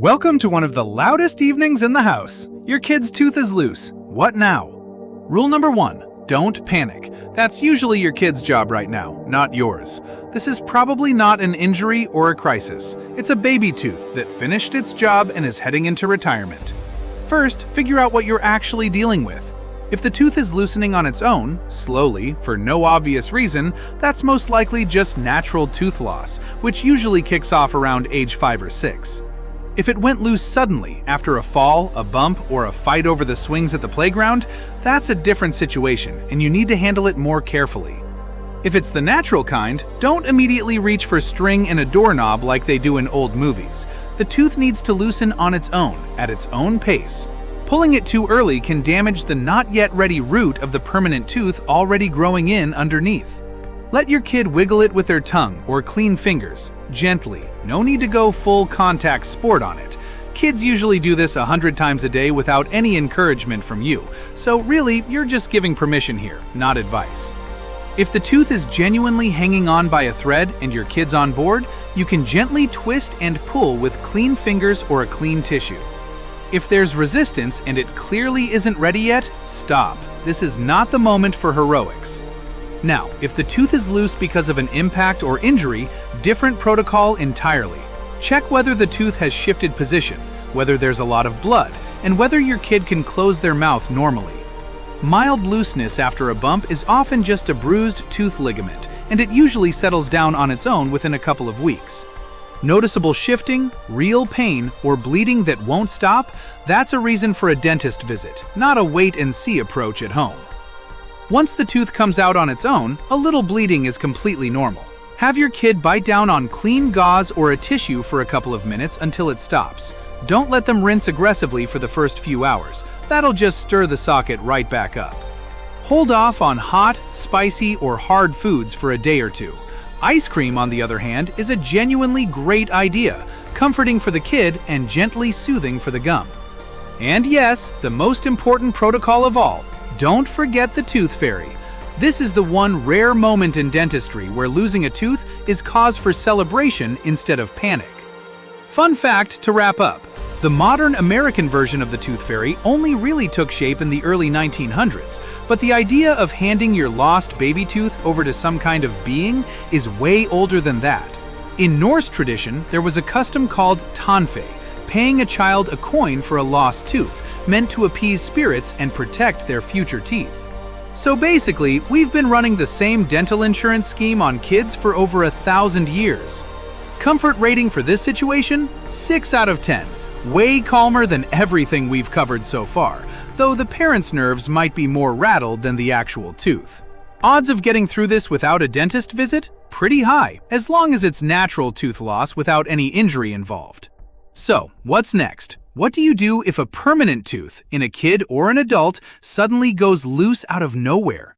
Welcome to one of the loudest evenings in the house. Your kid's tooth is loose. What now? Rule number 1, don't panic. That's usually your kid's job right now, not yours. This is probably not an injury or a crisis. It's a baby tooth that finished its job and is heading into retirement. First, figure out what you're actually dealing with. If the tooth is loosening on its own, slowly, for no obvious reason, that's most likely just natural tooth loss, which usually kicks off around age 5 or 6. If it went loose suddenly, after a fall, a bump, or a fight over the swings at the playground, that's a different situation, and you need to handle it more carefully. If it's the natural kind, don't immediately reach for string and a doorknob like they do in old movies. The tooth needs to loosen on its own, at its own pace. Pulling it too early can damage the not-yet-ready root of the permanent tooth already growing in underneath. Let your kid wiggle it with their tongue or clean fingers, gently. No need to go full contact sport on it. Kids usually do this 100 times a day without any encouragement from you, so really, you're just giving permission here, not advice. If the tooth is genuinely hanging on by a thread and your kid's on board, you can gently twist and pull with clean fingers or a clean tissue. If there's resistance and it clearly isn't ready yet, stop. This is not the moment for heroics. Now, if the tooth is loose because of an impact or injury, different protocol entirely. Check whether the tooth has shifted position, whether there's a lot of blood, and whether your kid can close their mouth normally. Mild looseness after a bump is often just a bruised tooth ligament, and it usually settles down on its own within a couple of weeks. Noticeable shifting, real pain, or bleeding that won't stop, that's a reason for a dentist visit, not a wait-and-see approach at home. Once the tooth comes out on its own, a little bleeding is completely normal. Have your kid bite down on clean gauze or a tissue for a couple of minutes until it stops. Don't let them rinse aggressively for the first few hours. That'll just stir the socket right back up. Hold off on hot, spicy, or hard foods for a day or two. Ice cream, on the other hand, is a genuinely great idea, comforting for the kid and gently soothing for the gum. And yes, the most important protocol of all, don't forget the tooth fairy. This is the one rare moment in dentistry where losing a tooth is cause for celebration instead of panic. Fun fact to wrap up, the modern American version of the tooth fairy only really took shape in the early 1900s, but the idea of handing your lost baby tooth over to some kind of being is way older than that. In Norse tradition, there was a custom called tannfe, paying a child a coin for a lost tooth, meant to appease spirits and protect their future teeth. So basically, we've been running the same dental insurance scheme on kids for over 1,000 years. Comfort rating for this situation? 6 out of 10. Way calmer than everything we've covered so far, though the parents' nerves might be more rattled than the actual tooth. Odds of getting through this without a dentist visit? Pretty high, as long as it's natural tooth loss without any injury involved. So, what's next? What do you do if a permanent tooth, in a kid or an adult, suddenly goes loose out of nowhere?